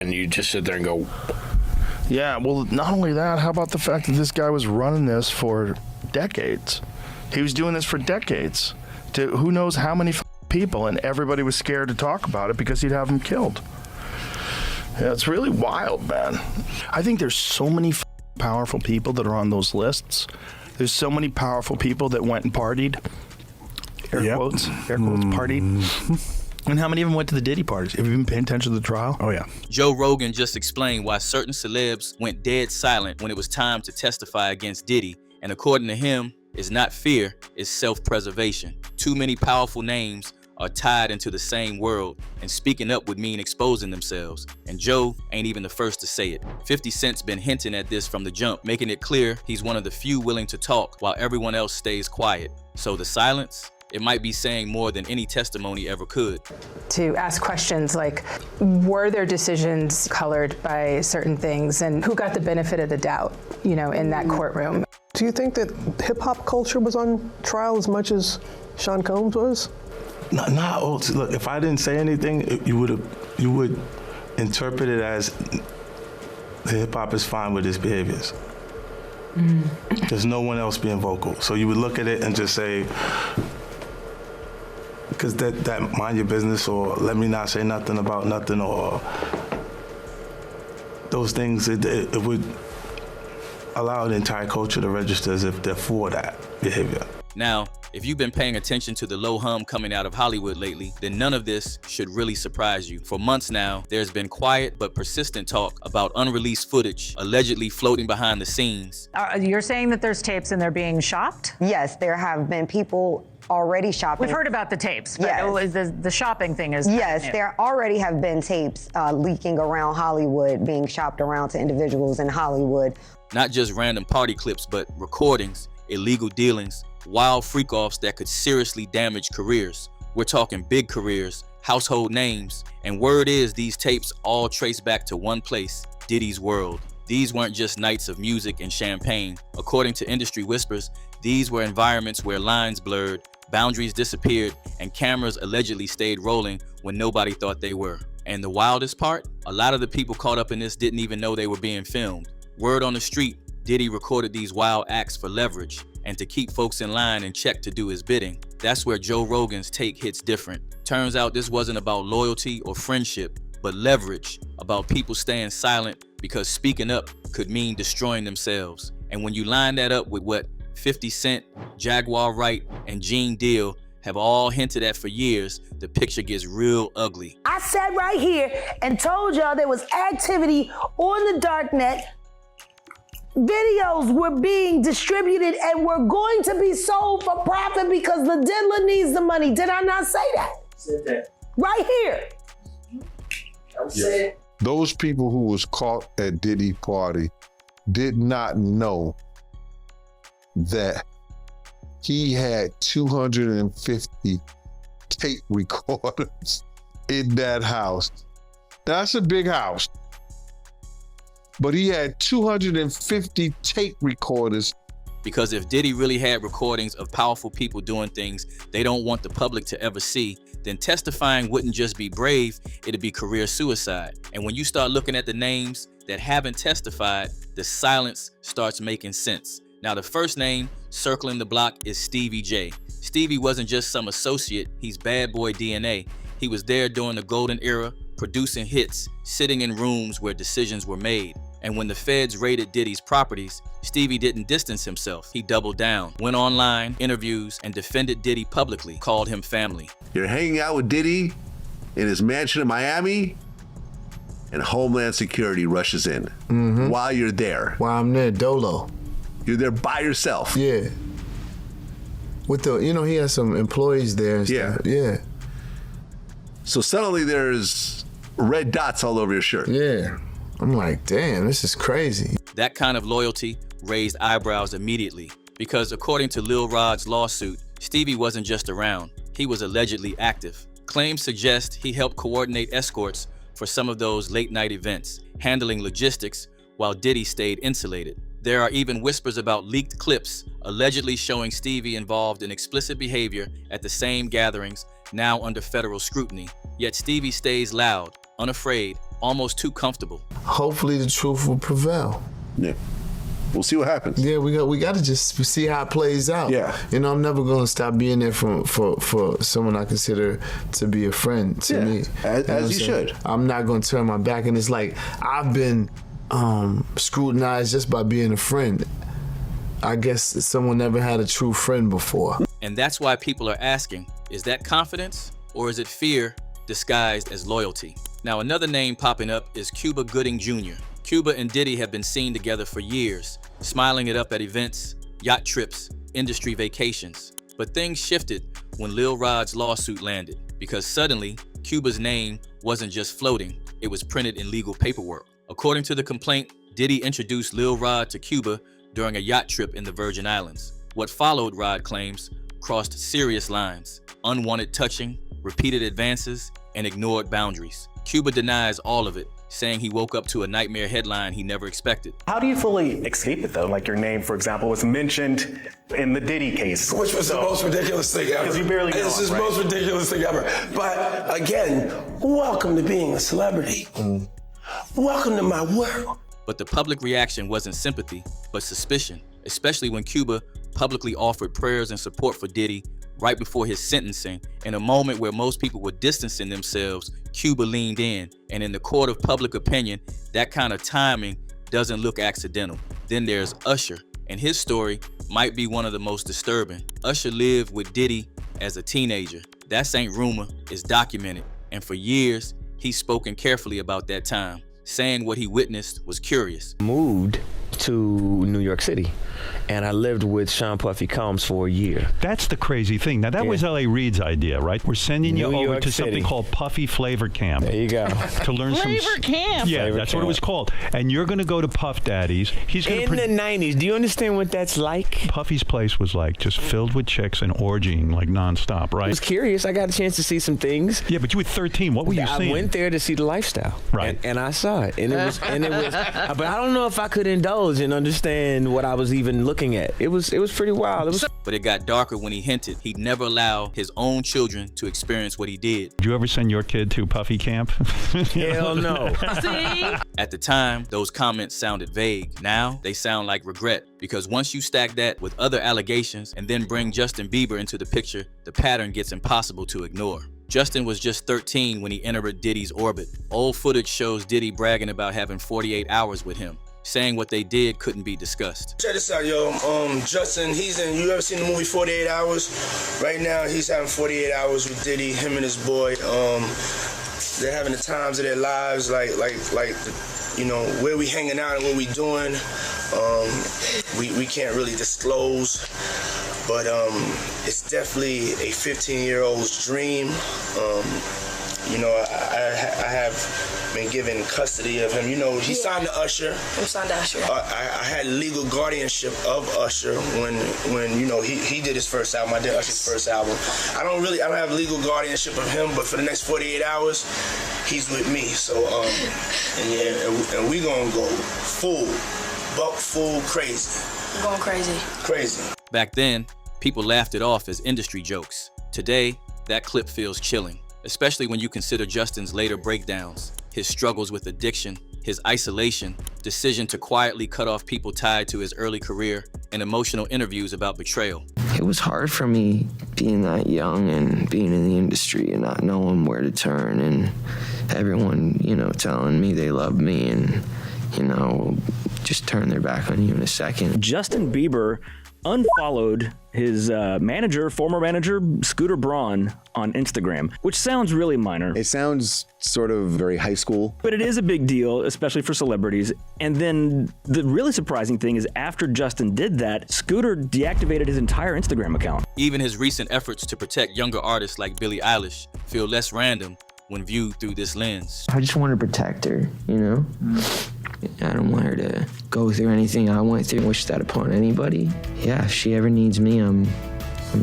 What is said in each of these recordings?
and you just sit there and go, yeah, well, not only that, how about the fact that this guy was running this for decades? He was doing this for decades to who knows how many people, and everybody was scared to talk about it because he'd have them killed. Yeah, it's really wild, man. I think there's so many powerful people that are on those lists. There's so many powerful people that went and partied. Air quotes, partied. And how many of them went to the Diddy parties? Have you been paying attention to the trial? Oh, yeah. Joe Rogan just explained why certain celebs went dead silent when it was time to testify against Diddy. And according to him, it's not fear, it's self-preservation. Too many powerful names are tied into the same world, and speaking up would mean exposing themselves. And Joe ain't even the first to say it. 50 Cent's been hinting at this from the jump, making it clear he's one of the few willing to talk while everyone else stays quiet. So the silence? It might be saying more than any testimony ever could. To ask questions like, were their decisions colored by certain things, and who got the benefit of the doubt, you know, in that courtroom? Do you think that hip-hop culture was on trial as much as Sean Combs was? Look, if I didn't say anything, you would interpret it as the hip-hop is fine with his behaviors. There's no one else being vocal. So you would look at it and just say, because that mind your business, or let me not say nothing about nothing, or those things, it would allow the entire culture to register as if they're for that behavior. Now, if you've been paying attention to the low hum coming out of Hollywood lately, then none of this should really surprise you. For months now, there's been quiet but persistent talk about unreleased footage allegedly floating behind the scenes. You're saying that there's tapes and they're being shopped? Yes, there have been people already shopping. We've heard about the tapes, but yes. The shopping thing is yes, new. there already have been tapes leaking around Hollywood, being shopped around to individuals in Hollywood. Not just random party clips, but recordings, illegal dealings, wild freak-offs that could seriously damage careers. We're talking big careers, household names, and word is these tapes all trace back to one place, Diddy's world. These weren't just nights of music and champagne. According to industry whispers, these were environments where lines blurred, boundaries disappeared, and cameras allegedly stayed rolling when nobody thought they were. And the wildest part? A lot of the people caught up in this didn't even know they were being filmed. Word on the street, Diddy recorded these wild acts for leverage and to keep folks in line and check to do his bidding. That's where Joe Rogan's take hits different. Turns out this wasn't about loyalty or friendship, but leverage, about people staying silent because speaking up could mean destroying themselves. And when you line that up with what 50 Cent, Jaguar Wright, and Gene Deal have all hinted at for years, the picture gets real ugly. I sat right here and told y'all there was activity on the dark net. Videos were being distributed and were going to be sold for profit because the diddler needs the money. Did I not say that? Said that. Right here. I was saying. Those people who was caught at Diddy party did not know that he had 250 tape recorders in that house. That's a big house. But he had 250 tape recorders. Because if Diddy really had recordings of powerful people doing things they don't want the public to ever see, then testifying wouldn't just be brave, it'd be career suicide. And when you start looking at the names that haven't testified, the silence starts making sense. Now, the first name circling the block is Stevie J. Stevie wasn't just some associate, he's bad boy DNA. He was there during the golden era, producing hits, sitting in rooms where decisions were made. And when the feds raided Diddy's properties, Stevie didn't distance himself. He doubled down, went online, interviews, and defended Diddy publicly, called him family. You're hanging out with Diddy in his mansion in Miami, and Homeland Security rushes in while you're there. While I'm there, Dolo. You're there by yourself. Yeah. With the, you know, he has some employees there and stuff. Yeah. So suddenly there's red dots all over your shirt. Yeah. I'm like, damn, this is crazy. That kind of loyalty raised eyebrows immediately, because according to Lil Rod's lawsuit, Stevie wasn't just around, he was allegedly active. Claims suggest he helped coordinate escorts for some of those late night events, handling logistics while Diddy stayed insulated. There are even whispers about leaked clips allegedly showing Stevie involved in explicit behavior at the same gatherings, now under federal scrutiny. Yet Stevie stays loud, unafraid, almost too comfortable. Hopefully the truth will prevail. Yeah. We'll see what happens. Yeah, we got to just see how it plays out. Yeah. You know, I'm never going to stop being there for someone I consider to be a friend to me. As you should. I'm not going to turn my back. And it's like, I've been scrutinized just by being a friend. I guess someone never had a true friend before. And that's why people are asking, is that confidence or is it fear disguised as loyalty? Now, another name popping up is Cuba Gooding Jr. Cuba and Diddy have been seen together for years, smiling it up at events, yacht trips, industry vacations. But things shifted when Lil Rod's lawsuit landed, because suddenly, Cuba's name wasn't just floating, it was printed in legal paperwork. According to the complaint, Diddy introduced Lil Rod to Cuba during a yacht trip in the Virgin Islands. What followed, Rod claims, crossed serious lines, unwanted touching, repeated advances, and ignored boundaries. Cuba denies all of it, saying he woke up to a nightmare headline he never expected. How do you fully escape it though? Like your name, for example, was mentioned in the Diddy case. Which was the most ridiculous thing ever. Because you barely know. This is the most ridiculous thing ever. But again, welcome to being a celebrity. Welcome to my world. But the public reaction wasn't sympathy, but suspicion, especially when Cuba publicly offered prayers and support for Diddy right before his sentencing. In a moment where most people were distancing themselves, Cuba leaned in, and in the court of public opinion, that kind of timing doesn't look accidental. Then there's Usher, and his story might be one of the most disturbing. Usher lived with Diddy as a teenager. That ain't rumor, it's documented, and for years, he's spoken carefully about that time, saying what he witnessed was curious. Moved to New York City, and I lived with Sean Puffy Combs for a year. That's the crazy thing. Now, that was L.A. Reid's idea, right? We're sending you over to something called Puffy Flavor Camp. There you go. To learn Flavor Camp. Yeah, Flavor that's Camp. what it was called. And you're going to go to Puff Daddy's. He's going in the 90s. Do you understand what that's like? Puffy's place was like just filled with chicks and orgying like nonstop, right? I was curious. I got a chance to see some things. Yeah, but you were 13. What were you seeing? I went there to see the lifestyle. Right. And I saw it. And it was but I don't know if I could indulge and understand what I was even looking at. It was pretty wild. But it got darker when he hinted he'd never allow his own children to experience what he did. Did you ever send your kid to Puffy Camp? Hell no. At the time, those comments sounded vague. Now, they sound like regret, because once you stack that with other allegations and then bring Justin Bieber into the picture, the pattern gets impossible to ignore. Justin was just 13 when he entered Diddy's orbit. Old footage shows Diddy bragging about having 48 hours with him, saying what they did couldn't be discussed. Check this out, yo. Justin, you ever seen the movie 48 Hours? Right now, he's having 48 hours with Diddy, him and his boy. They're having the times of their lives, like you know, where we hanging out and what we doing. We can't really disclose, but it's definitely a 15-year-old's dream. You know, I have been given custody of him. You know, he signed to Usher. I'm signed to Usher. I had legal guardianship of Usher when you know he did his first album. I did Usher's first album. I don't have legal guardianship of him, but for the next 48 hours, he's with me. So and we gonna go full crazy. I'm going crazy. Crazy. Back then, people laughed it off as industry jokes. Today, that clip feels chilling, especially when you consider Justin's later breakdowns, his struggles with addiction, his isolation, decision to quietly cut off people tied to his early career, and emotional interviews about betrayal. It was hard for me being that young and being in the industry and not knowing where to turn, and everyone, you know, telling me they love me and, you know, just turn their back on you in a second. Justin Bieber unfollowed his former manager, Scooter Braun, on Instagram, which sounds really minor. It sounds sort of very high school. But it is a big deal, especially for celebrities. And then the really surprising thing is after Justin did that, Scooter deactivated his entire Instagram account. Even his recent efforts to protect younger artists like Billie Eilish feel less random when viewed through this lens. I just want to protect her, you know? I don't want her to go through anything I went through. Wish that upon anybody. Yeah, if she ever needs me, I'm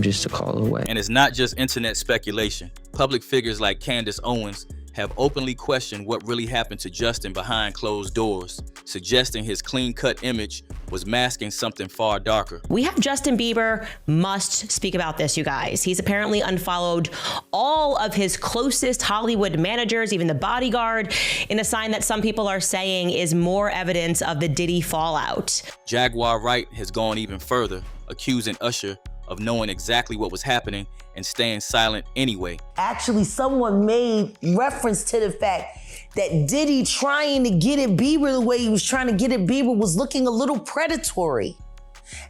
just a call away. And it's not just internet speculation. Public figures like Candace Owens have openly questioned what really happened to Justin behind closed doors, suggesting his clean-cut image was masking something far darker. We have Justin Bieber must speak about this, you guys. He's apparently unfollowed all of his closest Hollywood managers, even the bodyguard, in a sign that some people are saying is more evidence of the Diddy fallout. Jaguar Wright has gone even further, accusing Usher of knowing exactly what was happening and staying silent anyway. Actually, someone made reference to the fact that Diddy trying to get at Bieber the way he was trying to get at Bieber was looking a little predatory.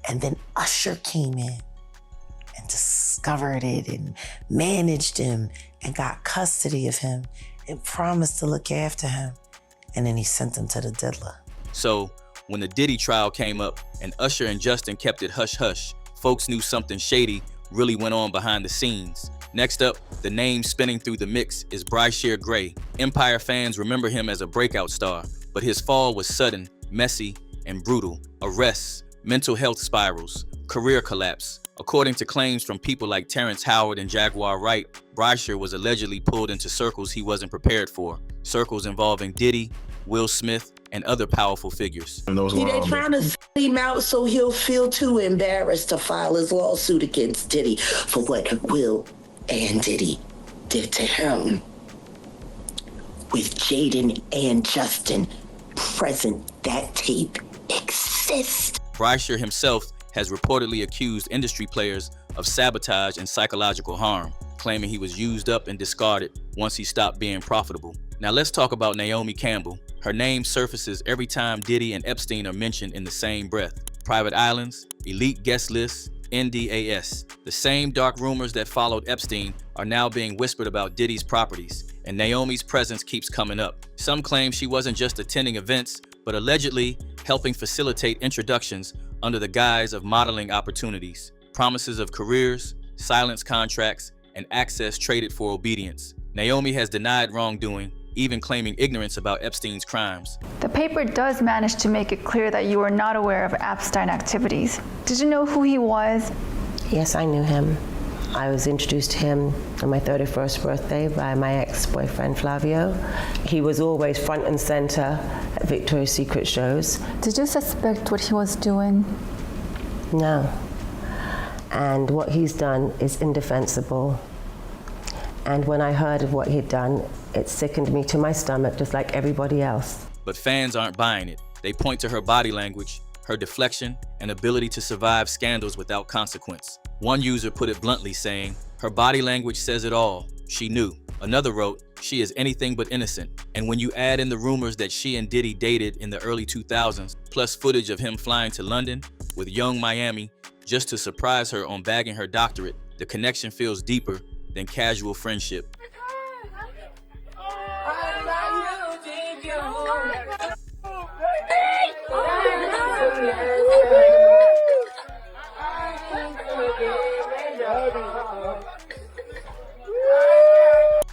And then Usher came in and discovered it and managed him and got custody of him and promised to look after him. And then he sent him to the diddler. So when the Diddy trial came up and Usher and Justin kept it hush-hush, folks knew something shady really went on behind the scenes. Next up, the name spinning through the mix is Bryshere Gray. Empire fans remember him as a breakout star, but his fall was sudden, messy, and brutal. Arrests, mental health spirals, career collapse. According to claims from people like Terrence Howard and Jaguar Wright, Bryshere was allegedly pulled into circles he wasn't prepared for. Circles involving Diddy, Will Smith, and other powerful figures. They trying to set him out so he'll feel too embarrassed to file his lawsuit against Diddy for what Will and Diddy did to him. With Jaden and Justin present, that tape exists. Bryshere himself has reportedly accused industry players of sabotage and psychological harm, claiming he was used up and discarded once he stopped being profitable. Now let's talk about Naomi Campbell. Her name surfaces every time Diddy and Epstein are mentioned in the same breath. Private islands, elite guest lists, NDAS. The same dark rumors that followed Epstein are now being whispered about Diddy's properties, and Naomi's presence keeps coming up. Some claim she wasn't just attending events, but allegedly helping facilitate introductions under the guise of modeling opportunities. Promises of careers, silence contracts, and access traded for obedience. Naomi has denied wrongdoing, even claiming ignorance about Epstein's crimes. The paper does manage to make it clear that you were not aware of Epstein activities. Did you know who he was? Yes, I knew him. I was introduced to him on my 31st birthday by my ex-boyfriend Flavio. He was always front and center at Victoria's Secret shows. Did you suspect what he was doing? No. And what he's done is indefensible. And when I heard of what he'd done, it sickened me to my stomach, just like everybody else. But fans aren't buying it. They point to her body language, her deflection, and ability to survive scandals without consequence. One user put it bluntly, saying, "Her body language says it all. She knew." Another wrote, "She is anything but innocent." And when you add in the rumors that she and Diddy dated in the early 2000s, plus footage of him flying to London with young Miami just to surprise her on bagging her doctorate, the connection feels deeper than casual friendship.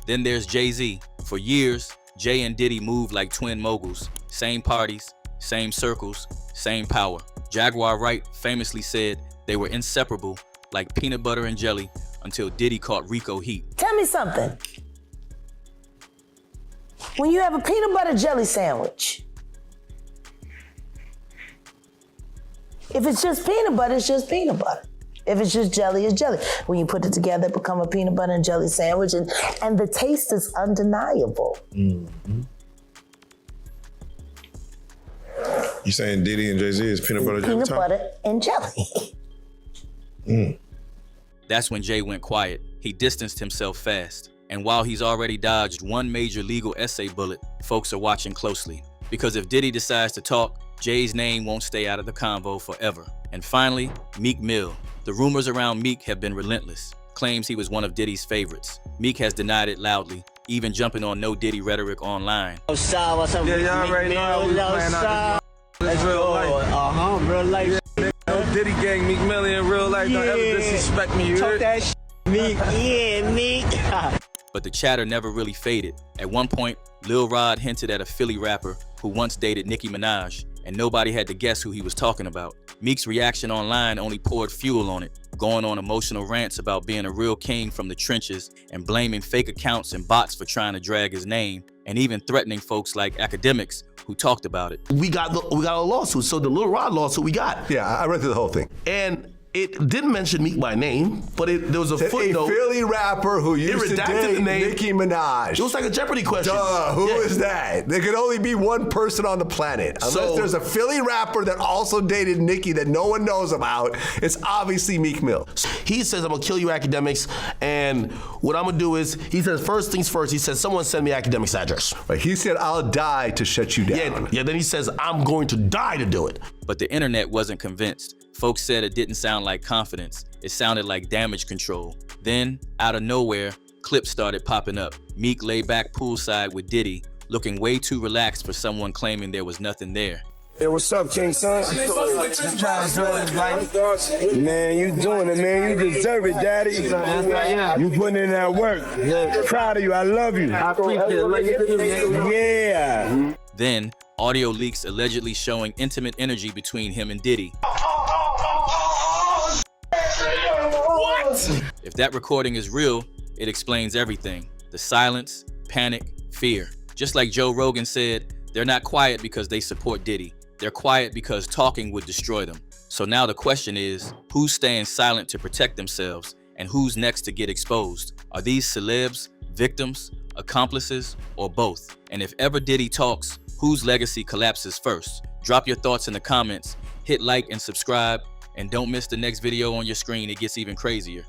Then there's Jay-Z. For years, Jay and Diddy moved like twin moguls. Same parties, same circles, same power. Jaguar Wright famously said they were inseparable like peanut butter and jelly until Diddy caught Rico heat. Tell me something. When you have a peanut butter jelly sandwich, if it's just peanut butter, it's just peanut butter. If it's just jelly, it's jelly. When you put it together, it becomes a peanut butter and jelly sandwich, and the taste is undeniable. Mm-hmm. You saying Diddy and Jay-Z is peanut butter jelly? Peanut butter and jelly. That's when Jay went quiet. He distanced himself fast. And while he's already dodged one major legal essay bullet, folks are watching closely. Because if Diddy decides to talk, Jay's name won't stay out of the convo forever. And finally, Meek Mill. The rumors around Meek have been relentless. Claims he was one of Diddy's favorites. Meek has denied it loudly, even jumping on no Diddy rhetoric online. What's up? Yeah, y'all already know we playing out this real life. Real life. Diddy gang, Meek Mill in real life. Don't ever disrespect me, you heard? Talk that shit, Meek. Yeah, Meek. But the chatter never really faded. At one point, Lil Rod hinted at a Philly rapper who once dated Nicki Minaj, and nobody had to guess who he was talking about. Meek's reaction online only poured fuel on it. going on emotional rants about being a real king from the trenches and blaming fake accounts and bots for trying to drag his name, and even threatening folks like academics who talked about it. We got a lawsuit. So the Lil Rod lawsuit we got. Yeah, I read through the whole thing. And it didn't mention Meek by name, but there was a footnote. A Philly rapper who used to date the name. Nicki Minaj. It was like a Jeopardy question. Who is that? There could only be one person on the planet. Unless there's a Philly rapper that also dated Nicki that no one knows about, it's obviously Meek Mill. He says, I'm gonna kill you academics, and what I'm gonna do is, he says, first things first, he says, someone send me academics address. Right, he said, I'll die to shut you down. Yeah, then he says, I'm going to die to do it. But the internet wasn't convinced. Folks said it didn't sound like confidence. It sounded like damage control. Then, out of nowhere, clips started popping up. Meek lay back poolside with Diddy, looking way too relaxed for someone claiming there was nothing there. Hey, what's up, King Son? Man, you doing it, man. You deserve it, Daddy. You putting in that work. Proud of you. I love you. I appreciate it. Yeah. Then, audio leaks allegedly showing intimate energy between him and Diddy. What? If that recording is real, it explains everything. The silence, panic, fear. Just like Joe Rogan said, they're not quiet because they support Diddy. They're quiet because talking would destroy them. So now the question is, who's staying silent to protect themselves, and who's next to get exposed? Are these celebs, victims, accomplices, or both? And if ever Diddy talks, whose legacy collapses first? Drop your thoughts in the comments, hit like and subscribe, and don't miss the next video on your screen. It gets even crazier.